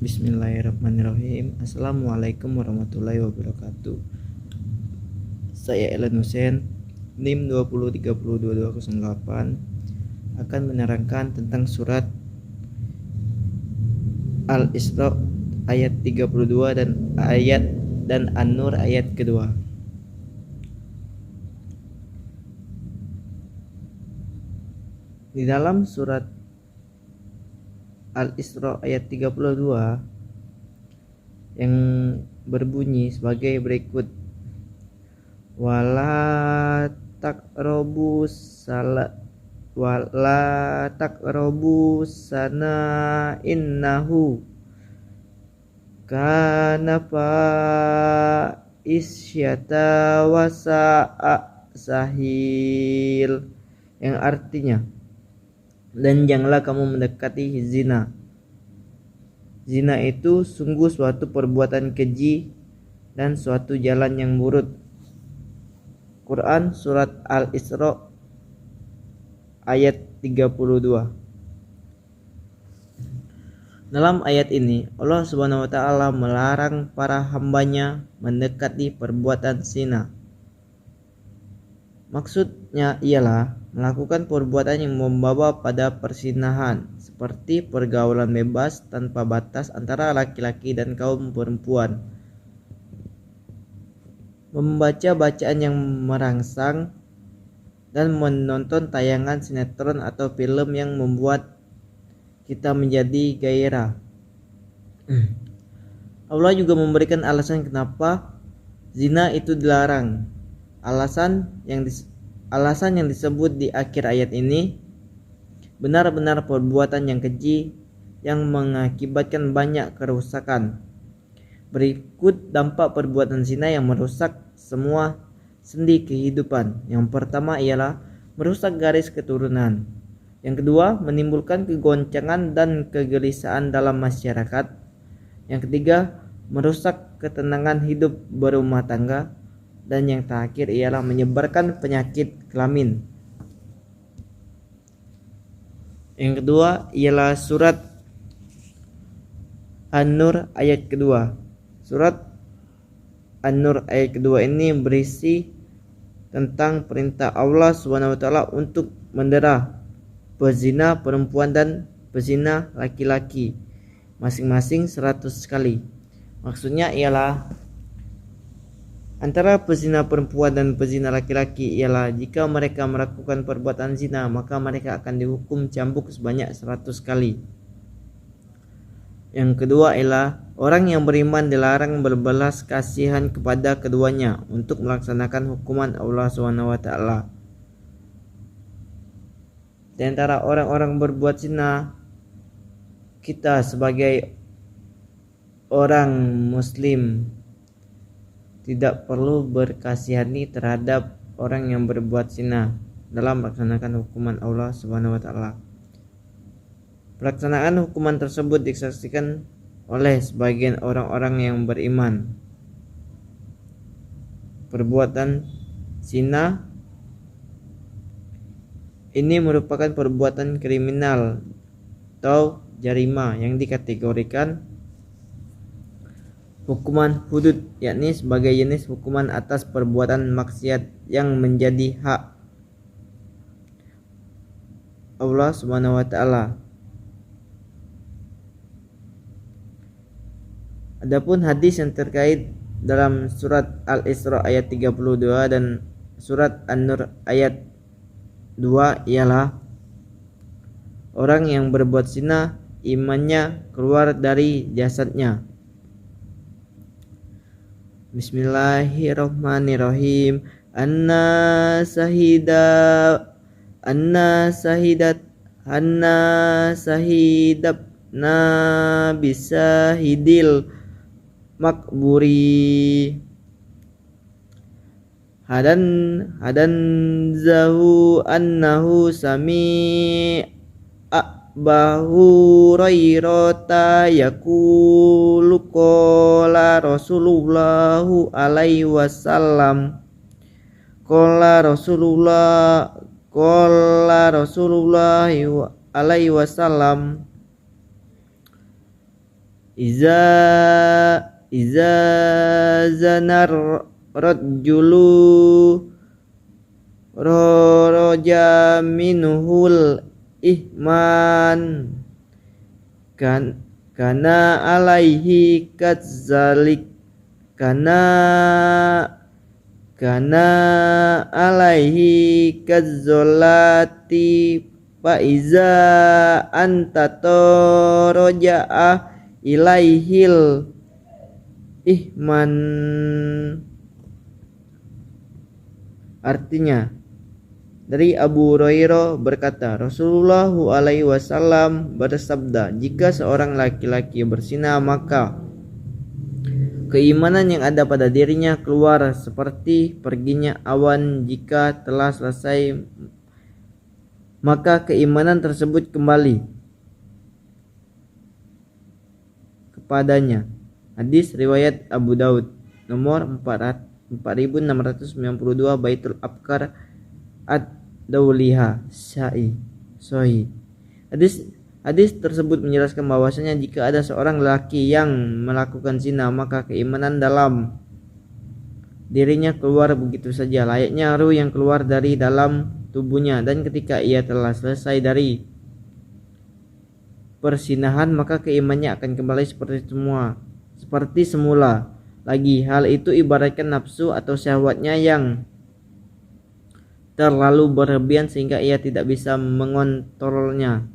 Bismillahirrahmanirrahim. Assalamualaikum warahmatullahi wabarakatuh. Saya Elan Hussein, NIM 20302208, akan menerangkan tentang surat Al-Isra ayat 32 dan An-Nur ayat kedua. Di dalam surat Al-Isra ayat 32 yang berbunyi sebagai berikut: wala taqrabu sana innahu kana isyata wasa'a sahil, yang artinya, dan janganlah kamu mendekati zina. Zina itu sungguh suatu perbuatan keji dan suatu jalan yang buruk. Quran surat Al-Isra ayat 32. Dalam ayat ini Allah Subhanahu wa taala melarang para hambanya mendekati perbuatan zina. Maksudnya ialah melakukan perbuatan yang membawa pada perzinahan, seperti pergaulan bebas tanpa batas antara laki-laki dan kaum perempuan, membaca bacaan yang merangsang, dan menonton tayangan sinetron atau film yang membuat kita menjadi gairah. Allah juga memberikan alasan kenapa zina itu dilarang. Alasan yang disebut di akhir ayat ini benar-benar perbuatan yang keji yang mengakibatkan banyak kerusakan. Berikut dampak perbuatan zina yang merusak semua sendi kehidupan. Yang pertama ialah merusak garis keturunan. Yang kedua, menimbulkan kegoncangan dan kegelisahan dalam masyarakat. Yang ketiga, merusak ketenangan hidup berumah tangga. Dan yang terakhir ialah menyebarkan penyakit kelamin. Yang kedua ialah surat An-Nur ayat kedua. Surat An-Nur ayat kedua ini berisi tentang perintah Allah SWT untuk mendera pezina perempuan dan pezina laki-laki masing-masing 100 kali. Maksudnya ialah antara pezina perempuan dan pezina laki-laki ialah jika mereka melakukan perbuatan zina, maka mereka akan dihukum cambuk sebanyak 100 kali. Yang kedua ialah orang yang beriman dilarang berbelas kasihan kepada keduanya untuk melaksanakan hukuman Allah SWT. Di antara orang-orang berbuat zina, kita sebagai orang muslim tidak perlu berkasihani terhadap orang yang berbuat zina dalam melaksanakan hukuman Allah Subhanahu wa taala. Pelaksanaan hukuman tersebut disaksikan oleh sebagian orang-orang yang beriman. Perbuatan zina ini merupakan perbuatan kriminal atau jarima yang dikategorikan hukuman hudud, yakni sebagai jenis hukuman atas perbuatan maksiat yang menjadi hak Allah Subhanahu wa taala. Adapun hadis yang terkait dalam surat Al-Isra ayat 32 dan surat An-Nur ayat 2 ialah orang yang berbuat zina imannya keluar dari jasadnya. Bismillahirrahmanirrahim. Anna sahidabna bisahidil makburi hadan zahu annahu sami Abu Hurairah yaqulu qala Rasulullahu alaihi wasallam alaihi wasallam Iza iza zanar rajulu roja minhul ihman kan kana alaihi kadzalik kana kana alaihi kadzolati fa iza anta roja'a ilaihil ihman. Artinya, dari Abu Hurairah berkata, Rasulullah alaihi wasallam bersabda, jika seorang laki-laki berzina maka keimanan yang ada pada dirinya keluar seperti perginya awan jika telah selesai, maka keimanan tersebut kembali kepadanya. Hadis riwayat Abu Daud nomor 4692, Baitul Abkar ad-Dauliha Sahih. Hadis tersebut menjelaskan bahwasanya jika ada seorang lelaki yang melakukan zina maka keimanan dalam dirinya keluar begitu saja layaknya ruh yang keluar dari dalam tubuhnya, dan ketika ia telah selesai dari persinahan maka keimannya akan kembali seperti semula lagi. Hal itu ibaratkan nafsu atau syahwatnya yang terlalu berlebihan sehingga ia tidak bisa mengontrolnya.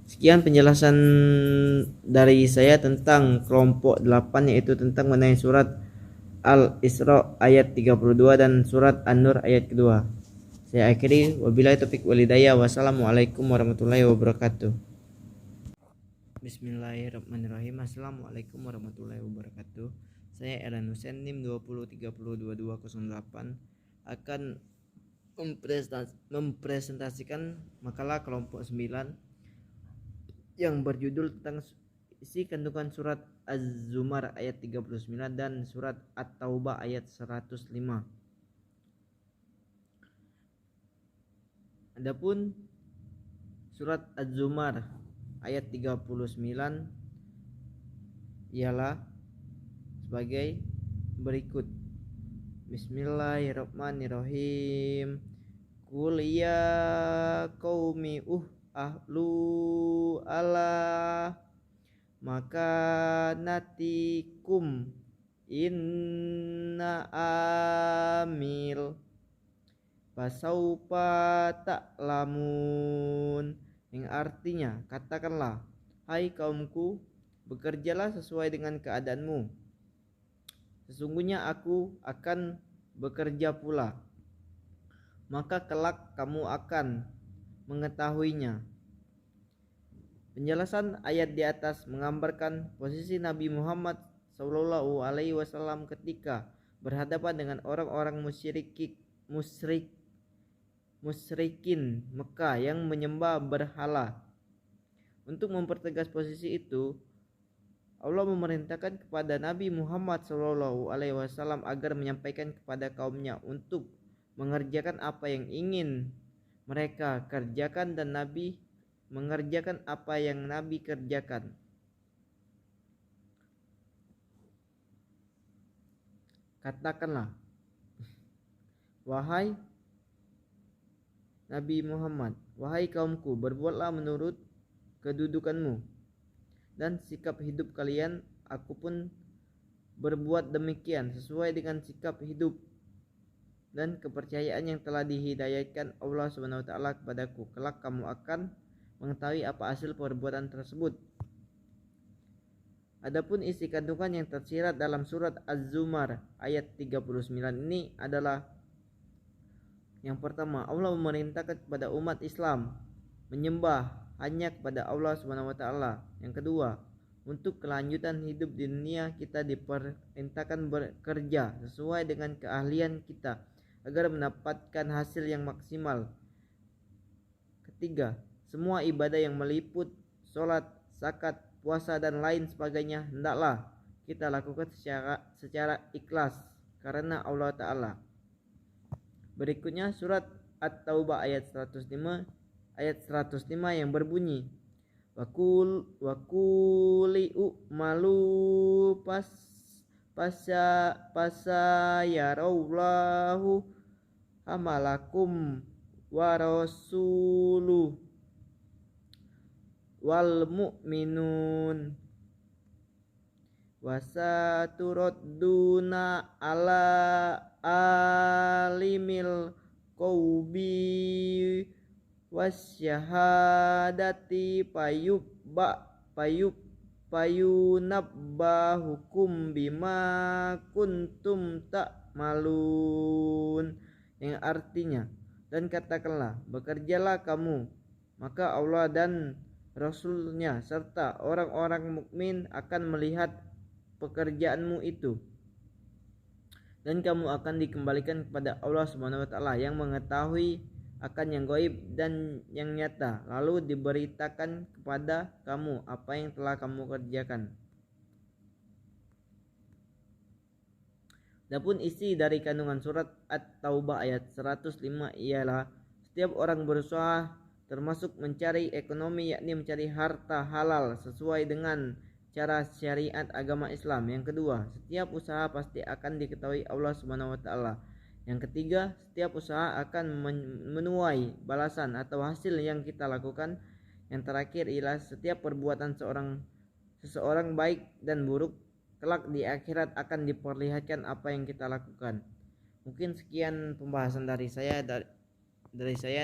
Sekian penjelasan dari saya tentang kelompok 8, yaitu tentang mengenai surat Al-Isra ayat 32 dan surat An-Nur ayat kedua. Saya akhiri, wabillahi taufiq walhidayah. Wassalamualaikum warahmatullahi wabarakatuh. Bismillahirrahmanirrahim. Assalamualaikum warahmatullahi wabarakatuh. Saya Erlan Husain, NIM 20302208, akan mempresentasikan makalah kelompok 9 yang berjudul tentang isi kandungan surat Az-Zumar ayat 39 dan surat At-Taubah ayat 105. Adapun surat Az-Zumar ayat 39 ialah sebagai berikut. Bismillahirrahmanirrahim. Qul ya qaumi ahlu ala makanatikum inna amil fasaufa ta'lamun, yang artinya, katakanlah, hai kaumku, bekerjalah sesuai dengan keadaanmu, sesungguhnya aku akan bekerja pula, maka kelak kamu akan mengetahuinya. Penjelasan ayat di atas menggambarkan posisi Nabi Muhammad SAW ketika berhadapan dengan orang-orang musyrikin Mekah yang menyembah berhala. Untuk mempertegas posisi itu, Allah memerintahkan kepada Nabi Muhammad SAW agar menyampaikan kepada kaumnya untuk mengerjakan apa yang ingin mereka kerjakan, dan Nabi mengerjakan apa yang Nabi kerjakan. Katakanlah, wahai Nabi Muhammad, wahai kaumku, berbuatlah menurut kedudukanmu dan sikap hidup kalian. Aku pun berbuat demikian sesuai dengan sikap hidup dan kepercayaan yang telah dihidayahkan Allah SWT kepadaku. Kelak kamu akan mengetahui apa hasil perbuatan tersebut. Adapun isi kandungan yang tersirat dalam surat Az-Zumar ayat 39 ini adalah: yang pertama, Allah memerintahkan kepada umat Islam menyembah hanya kepada Allah SWT. Yang kedua, untuk kelanjutan hidup di dunia kita diperintahkan bekerja sesuai dengan keahlian kita agar mendapatkan hasil yang maksimal. Ketiga, semua ibadah yang meliput sholat, zakat, puasa dan lain sebagainya hendaklah kita lakukan secara ikhlas karena Allah Ta'ala. Berikutnya surat At-Taubah ayat 105 ayat 105 yang berbunyi wakuli'u malu pasayarallahu amalakum warasuluh wal mu'minun wasaturaduna ala alimil qaubi wasyahadati payunabbahukum bima kuntum ta'malun, yang artinya, dan katakanlah bekerjalah kamu, maka Allah dan Rasulnya serta orang-orang mukmin akan melihat pekerjaanmu itu, dan kamu akan dikembalikan kepada Allah Subhanahu wa taala yang mengetahui akan yang gaib dan yang nyata, lalu diberitakan kepada kamu apa yang telah kamu kerjakan. Adapun isi dari kandungan surat At-Taubah ayat 105 ialah setiap orang berusaha termasuk mencari ekonomi, yakni mencari harta halal sesuai dengan cara syariat agama Islam. Yang kedua, setiap usaha pasti akan diketahui Allah Subhanahu wa taala. Yang ketiga, setiap usaha akan menuai balasan atau hasil yang kita lakukan. Yang terakhir ialah setiap perbuatan seseorang baik dan buruk, kelak di akhirat akan diperlihatkan apa yang kita lakukan. Mungkin sekian pembahasan dari saya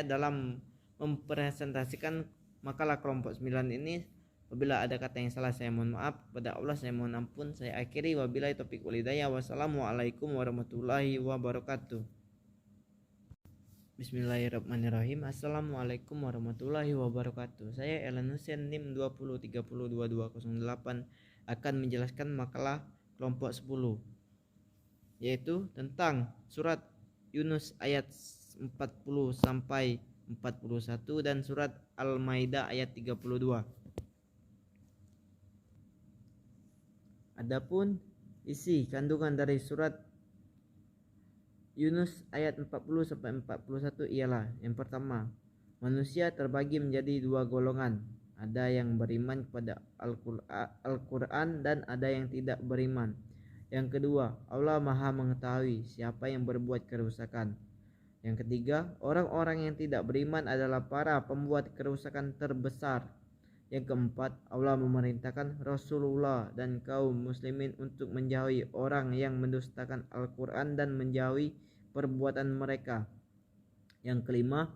dalam mempresentasikan makalah kelompok 9 ini. Apabila ada kata yang salah saya mohon maaf, kepada Allah saya mohon ampun. Saya akhiri, wabillahi taufiq wal hidayah. Wassalamualaikum warahmatullahi wabarakatuh. Bismillahirrahmanirrahim. Assalamualaikum warahmatullahi wabarakatuh. Saya Elan Hussein NIM 20302208 akan menjelaskan makalah kelompok 10, yaitu tentang surat Yunus ayat 40 sampai 41 dan surat Al-Maidah ayat 32. Adapun isi kandungan dari surat Yunus ayat 40 sampai 41 ialah: yang pertama, manusia terbagi menjadi dua golongan. Ada yang beriman kepada Al-Quran dan ada yang tidak beriman. Yang kedua, Allah Maha mengetahui siapa yang berbuat kerusakan. Yang ketiga, orang-orang yang tidak beriman adalah para pembuat kerusakan terbesar. Yang keempat, Allah memerintahkan Rasulullah dan kaum muslimin untuk menjauhi orang yang mendustakan Al-Quran dan menjauhi perbuatan mereka. Yang kelima,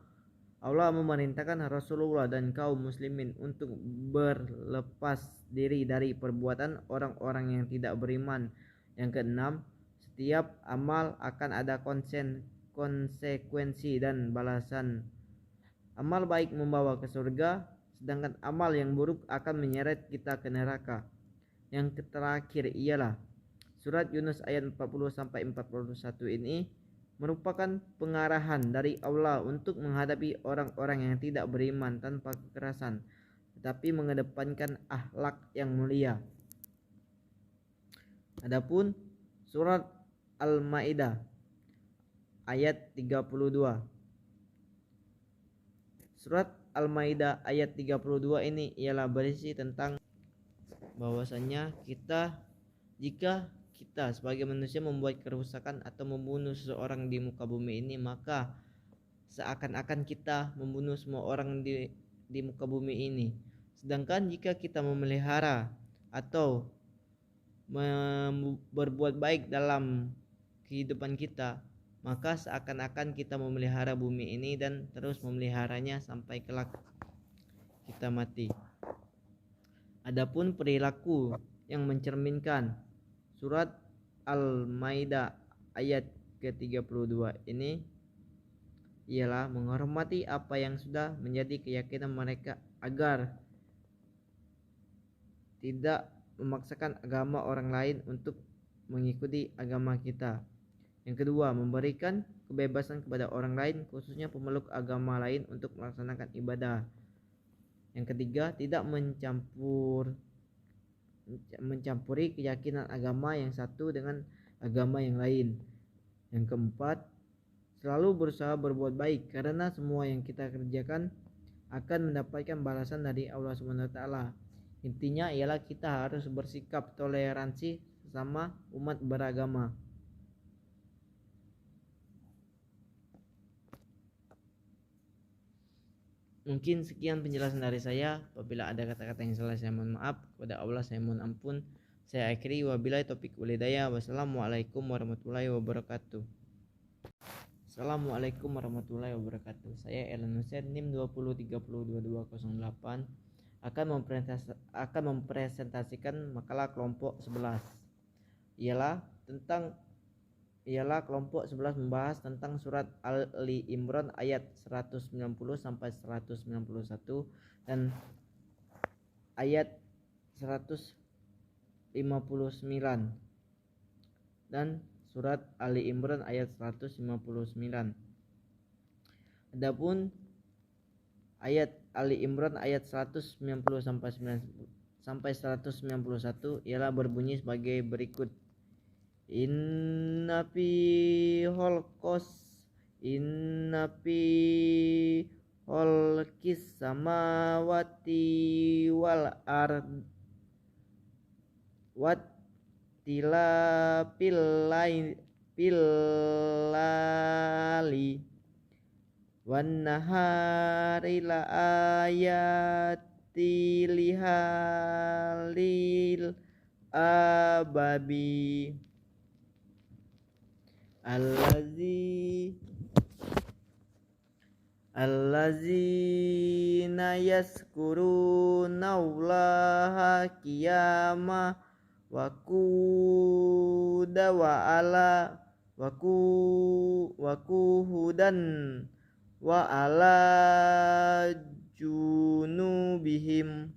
Allah memerintahkan Rasulullah dan kaum muslimin untuk berlepas diri dari perbuatan orang-orang yang tidak beriman. Yang keenam, setiap amal akan ada konsekuensi dan balasan. Amal baik membawa ke surga, sedangkan amal yang buruk akan menyeret kita ke neraka. Yang terakhir ialah surat Yunus ayat 40 sampai 41 ini merupakan pengarahan dari Allah untuk menghadapi orang-orang yang tidak beriman tanpa kekerasan, tetapi mengedepankan akhlak yang mulia. Adapun surat Al-Maidah ayat 32. Surat Al-Maidah ayat 32 ini ialah berisi tentang bahwasannya jika kita sebagai manusia membuat kerusakan atau membunuh seseorang di muka bumi ini, maka seakan-akan kita membunuh semua orang di muka bumi ini. Sedangkan jika kita memelihara atau berbuat baik dalam kehidupan kita, maka seakan-akan kita memelihara bumi ini dan terus memeliharanya sampai kelak kita mati. Adapun perilaku yang mencerminkan surat Al-Maidah ayat ke-32 ini ialah menghormati apa yang sudah menjadi keyakinan mereka agar tidak memaksakan agama orang lain untuk mengikuti agama kita. Yang kedua, memberikan kebebasan kepada orang lain, khususnya pemeluk agama lain, untuk melaksanakan ibadah. Yang ketiga, tidak mencampuri keyakinan agama yang satu dengan agama yang lain. Yang keempat, selalu berusaha berbuat baik, karena semua yang kita kerjakan akan mendapatkan balasan dari Allah Subhanahu wa taala. Intinya ialah kita harus bersikap toleransi sesama umat beragama. Mungkin sekian penjelasan dari saya. Apabila ada kata-kata yang salah saya mohon maaf. Kepada Allah saya mohon ampun. Saya akhiri wabillahi taufik walhidayah. Wassalamualaikum warahmatullahi wabarakatuh. Assalamualaikum warahmatullahi wabarakatuh. Saya Elan Hussein NIM 20302208 akan mempresentasikan makalah kelompok 11. Ialah kelompok 11 membahas tentang surat Ali Imran ayat 190 sampai 191 dan ayat 159 dan surat Ali Imran ayat 159. Adapun ayat Ali Imran ayat 190 sampai 191 ialah berbunyi sebagai berikut. Inna fi holqis samawati wal ard pilali wan nahari la ayati lihalil ababi allazina yazkurunallaha qiyama wa qu'udan wa qu'udan wa ala junubihim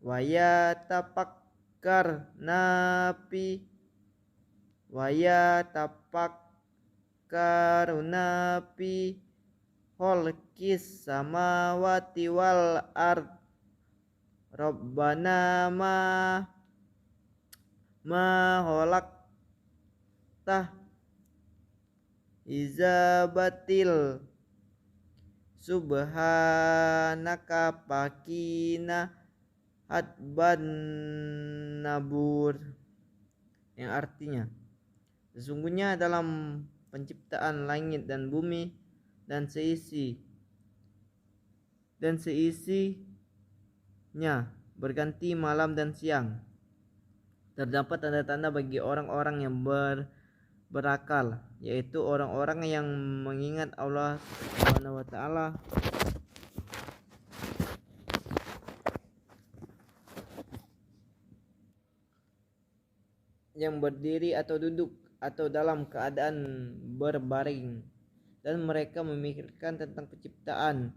wa yatafakkaruna fi khalqis samawati wal ard Rabbana ma khalaqtah izabatil subhanaka pakina adban nabur, yang artinya sesungguhnya dalam penciptaan langit dan bumi dan seisinya berganti malam dan siang, terdapat tanda-tanda bagi orang-orang yang berakal, yaitu orang-orang yang mengingat Allah Subhanahu wa taala yang berdiri atau duduk atau dalam keadaan berbaring, dan mereka memikirkan tentang penciptaan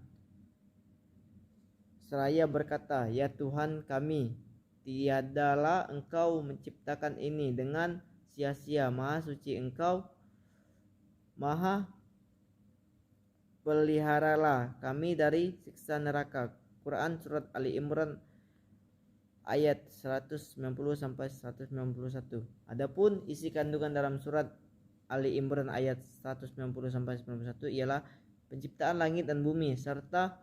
seraya berkata, ya Tuhan kami, tiadalah Engkau menciptakan ini dengan sia-sia, maha suci Engkau, maha peliharalah kami dari siksa neraka. Quran surat Ali Imran ayat 190 sampai 191. Adapun isi kandungan dalam surat Ali Imran ayat 190 sampai 191 ialah penciptaan langit dan bumi serta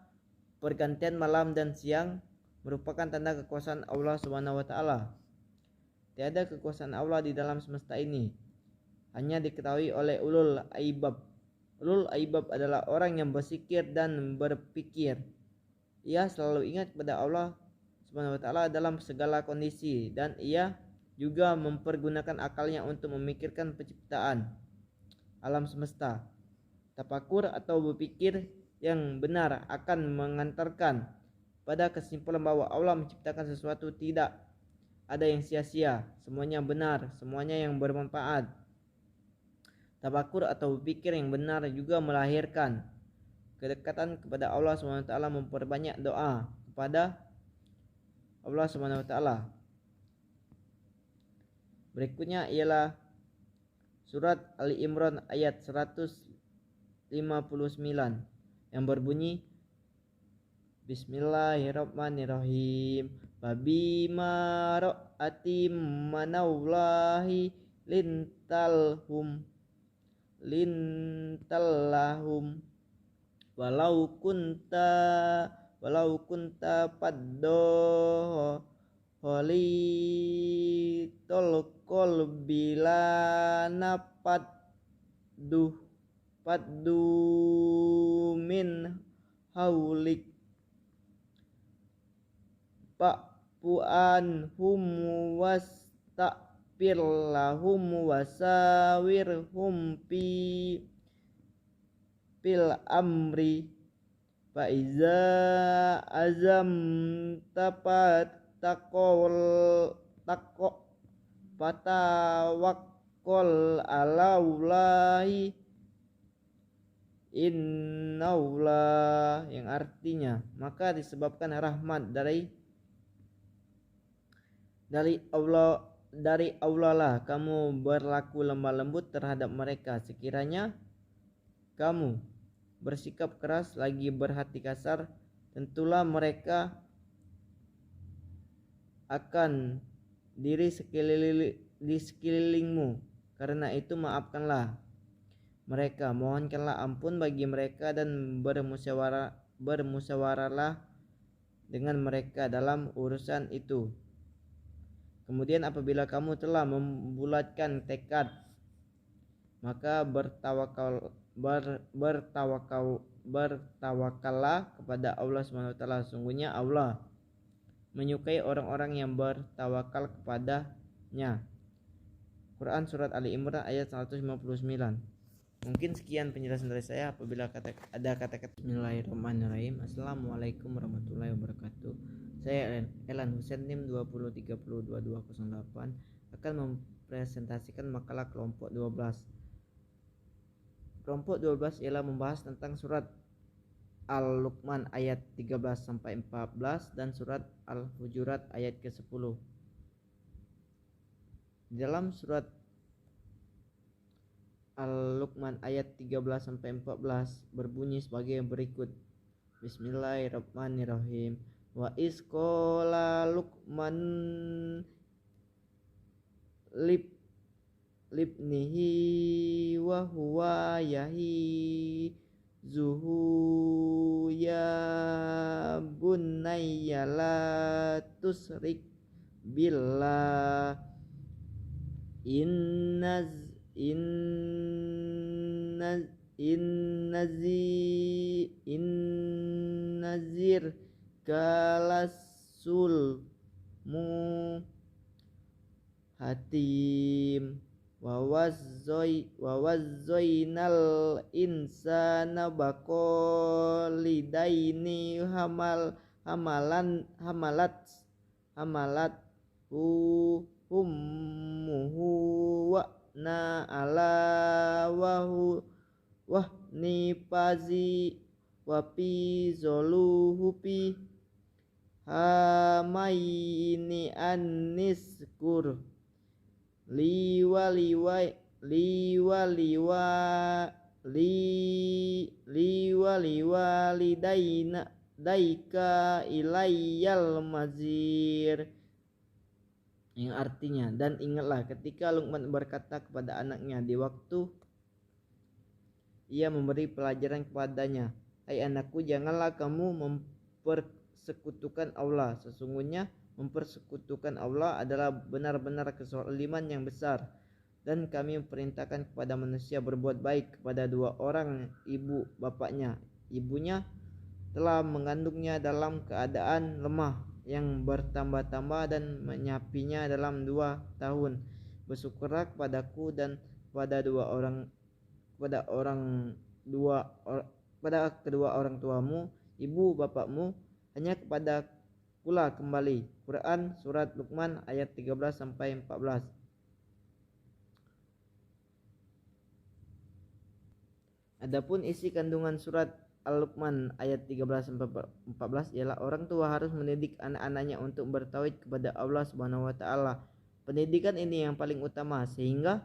pergantian malam dan siang merupakan tanda kekuasaan Allah Subhanahu wa taala. Tiada kekuasaan Allah di dalam semesta ini, hanya diketahui oleh ulul aibab. Ulul aibab adalah orang yang bersikir dan berpikir. Ia selalu ingat kepada Allah Subhanahu wa taala dalam segala kondisi, dan ia juga mempergunakan akalnya untuk memikirkan penciptaan alam semesta. Tafakur atau berpikir yang benar akan mengantarkan pada kesimpulan bahwa Allah menciptakan sesuatu tidak ada yang sia-sia, semuanya benar, semuanya yang bermanfaat. Tafakur atau berpikir yang benar juga melahirkan kedekatan kepada Allah Subhanahu wa taala, memperbanyak doa kepada Allah Subhanahu wa taala. Berikutnya ialah surat Ali Imran ayat 159 yang berbunyi, Bismillahirrahmanirrahim. Babima ra'atim manallahi lintallahum walau kunta paddo holitul qalbi paddu paddu min haulik pa'puan hum wasta'fir lahum wasawirhum fil amri fa iza azam takol tako patawakkol alaulahi innaullah, yang artinya maka disebabkan rahmat dari Allah lah kamu berlaku lemah lembut terhadap mereka. Sekiranya kamu bersikap keras lagi berhati kasar, tentulah mereka akan di sekelilingmu. Karena itu maafkanlah mereka, mohonkanlah ampun bagi mereka, dan bermusyawarahlah dengan mereka dalam urusan itu. Kemudian apabila kamu telah membulatkan tekad, maka bertawakallah kepada Allah SWT. Sungguhnya Allah menyukai orang-orang yang bertawakal kepadanya. Quran Surat Ali Imran ayat 159. Mungkin sekian penjelasan dari saya. Apabila ada kata-kata, Bismillahirrahmanirrahim. Assalamualaikum warahmatullahi wabarakatuh. Saya Elan Husain NIM 20302208 akan mempresentasikan makalah kelompok 12. Kelompok 12 ialah membahas tentang surat Al-Luqman ayat 13 sampai 14 dan surat Al-Hujurat ayat ke-10. Dalam surat Al-Luqman ayat 13 sampai 14 berbunyi sebagai berikut. Bismillahirrahmanirrahim. Wa isqala Luqman libnihi wa huwa zuhu ya bunayya la tusrik billah innazir kalasul hatim wawazzoinal insana baqolidaini hamalat ummuhu na ala wahni pazi wapi zoluhupi hamaini aniskur liwalidaina daika ilayyal mazir, yang artinya, dan ingatlah ketika Luqman berkata kepada anaknya di waktu ia memberi pelajaran kepadanya, hai anakku, janganlah kamu mempersekutukan Allah. Sesungguhnya mempersekutukan Allah adalah benar-benar kezaliman yang besar, dan kami perintahkan kepada manusia berbuat baik kepada dua orang ibu bapaknya. Ibunya telah mengandungnya dalam keadaan lemah yang bertambah-tambah dan menyapinya dalam 2 tahun. Bersyukurlah kepadaku dan kepada kedua orang tuamu, ibu bapakmu, hanya kepada pula kembali. Quran Surat Luqman ayat 13 sampai 14. Adapun isi kandungan surat Al-Luqman ayat 13 sampai 14 ialah orang tua harus mendidik anak-anaknya untuk bertauhid kepada Allah Subhanahu wa taala. Pendidikan ini yang paling utama sehingga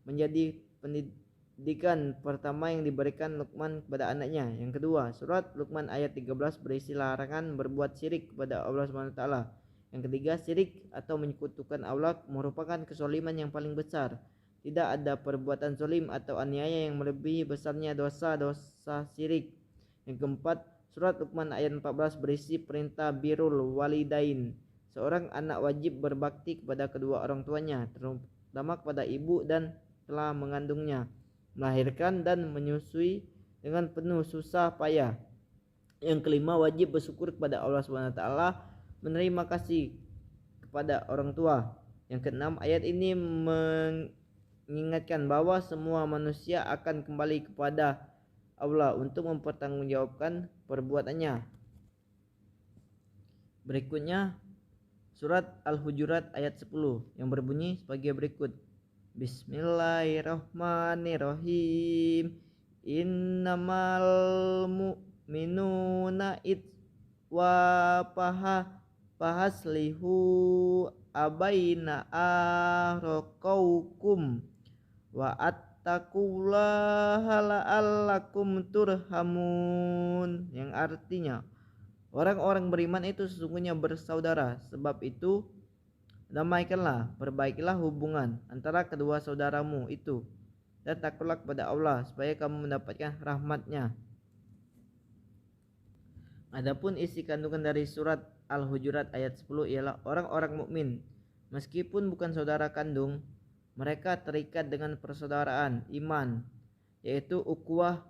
menjadi pendidikan pertama yang diberikan Luqman kepada anaknya. Yang kedua, surat Luqman ayat 13 berisi larangan berbuat syirik kepada Allah Subhanahu wa taala. Yang ketiga, syirik atau menyekutukan Allah merupakan kezaliman yang paling besar. Tidak ada perbuatan zalim atau aniaya yang melebihi besarnya dosa-dosa syirik. Yang keempat, surat Luqman ayat 14 berisi perintah birrul walidain. Seorang anak wajib berbakti kepada kedua orang tuanya, terutama kepada ibu dan telah mengandungnya, melahirkan dan menyusui dengan penuh susah payah. Yang kelima, wajib bersyukur kepada Allah SWT, menerima kasih kepada orang tua. Yang keenam, ayat ini mengingatkan bahwa semua manusia akan kembali kepada Allah untuk mempertanggungjawabkan perbuatannya. Berikutnya surat Al-Hujurat ayat 10 yang berbunyi sebagai berikut. Bismillahirrahmanirrahim. Innamal mu'minuna wa fahaslihu abaina ahraqaukum wa attaqullaha la'allakum turhamun, yang artinya orang-orang beriman itu sesungguhnya bersaudara, sebab itu damaikanlah, perbaikilah hubungan antara kedua saudaramu itu, dan takutlah kepada Allah supaya kamu mendapatkan rahmatnya. Adapun isi kandungan dari surat Al-Hujurat ayat 10 ialah orang-orang mukmin meskipun bukan saudara kandung, mereka terikat dengan persaudaraan iman, yaitu ukhuwah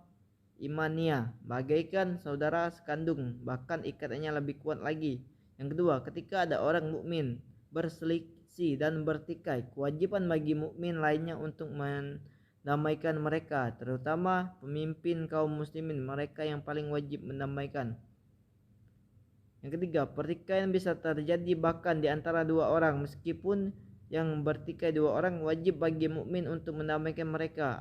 imaniyah, bagaikan saudara sekandung, bahkan ikatannya lebih kuat lagi. Yang kedua, ketika ada orang mukmin berselisih dan bertikai, kewajiban bagi mukmin lainnya untuk mendamaikan mereka, terutama pemimpin kaum muslimin, mereka yang paling wajib mendamaikan. Yang ketiga, pertikaian bisa terjadi bahkan di antara dua orang, meskipun yang bertikai dua orang, wajib bagi mukmin untuk mendamaikan mereka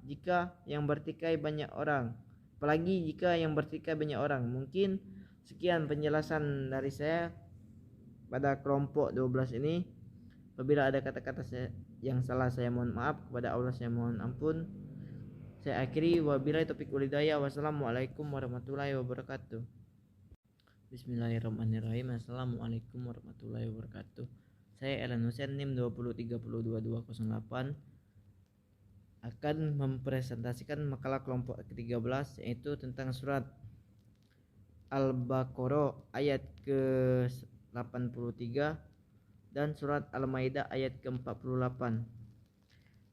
jika yang bertikai banyak orang. Apalagi jika yang bertikai banyak orang. Mungkin sekian penjelasan dari saya pada kelompok 12 ini. Apabila ada kata-kata yang salah, saya mohon maaf. Kepada Allah saya mohon ampun. Saya akhiri, wabillahi taufiq wal hidayah. Wassalamualaikum warahmatullahi wabarakatuh. Bismillahirrahmanirrahim. Assalamualaikum warahmatullahi wabarakatuh. Saya Elan Hussein, NIM 203022208, akan mempresentasikan makalah kelompok ke-13, yaitu tentang surat Al-Baqarah ayat ke-83 dan surat Al-Maidah ayat ke-48.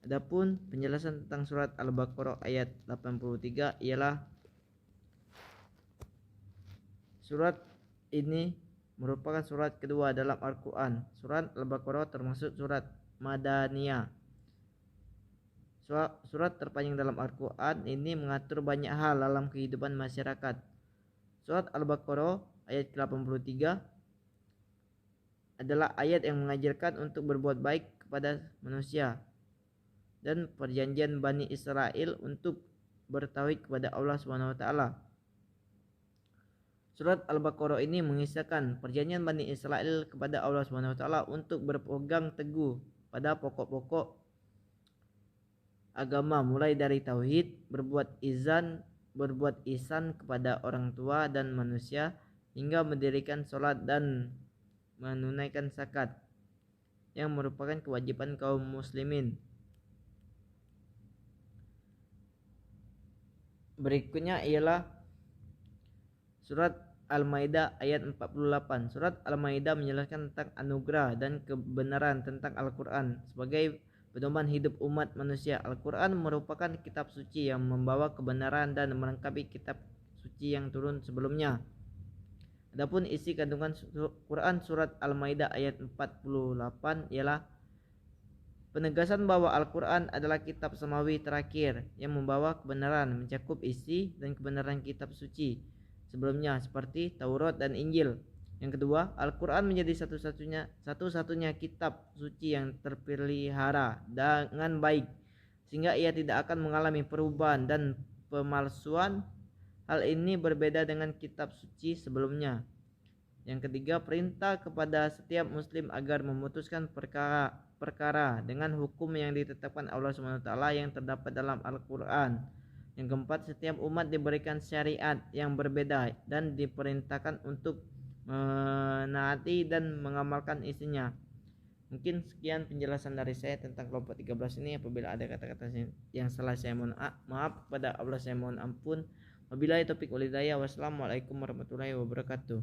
Adapun penjelasan tentang surat Al-Baqarah ayat 83 ialah surat ini merupakan surat kedua dalam Al-Quran. Surat Al-Baqarah termasuk surat Madaniyah. Surat terpanjang dalam Al-Quran ini mengatur banyak hal dalam kehidupan masyarakat. Surat Al-Baqarah ayat ke-83 adalah ayat yang mengajarkan untuk berbuat baik kepada manusia dan perjanjian Bani Israel untuk bertauhid kepada Allah SWT. Surat Al-Baqarah ini mengisahkan perjanjian Bani Israel kepada Allah SWT untuk berpegang teguh pada pokok-pokok agama, mulai dari tauhid, berbuat ihsan kepada orang tua dan manusia, hingga mendirikan sholat dan menunaikan zakat, yang merupakan kewajiban kaum muslimin. Berikutnya ialah surat Al-Maidah ayat 48. Surat Al-Maidah menjelaskan tentang anugerah dan kebenaran tentang Al-Quran sebagai pedoman hidup umat manusia. Al-Quran merupakan kitab suci yang membawa kebenaran dan melengkapi kitab suci yang turun sebelumnya. Adapun isi kandungan Quran surat Al-Maidah ayat 48 ialah penegasan bahwa Al-Quran adalah kitab samawi terakhir yang membawa kebenaran, mencakup isi dan kebenaran kitab suci sebelumnya seperti Taurat dan Injil. Yang kedua, Al-Quran menjadi satu-satunya kitab suci yang terpelihara dengan baik, sehingga ia tidak akan mengalami perubahan dan pemalsuan. Hal ini berbeda dengan kitab suci sebelumnya. Yang ketiga, perintah kepada setiap muslim agar memutuskan perkara dengan hukum yang ditetapkan Allah SWT yang terdapat dalam Al-Quran. Yang keempat, setiap umat diberikan syariat yang berbeda dan diperintahkan untuk menaati dan mengamalkan isinya. Mungkin sekian penjelasan dari saya tentang kelompok 13 ini. Apabila ada kata-kata yang salah, saya mohon maaf. Kepada Allah saya mohon ampun. Wabillahi taufiq wal hidayah. Wassalamualaikum warahmatullahi wabarakatuh.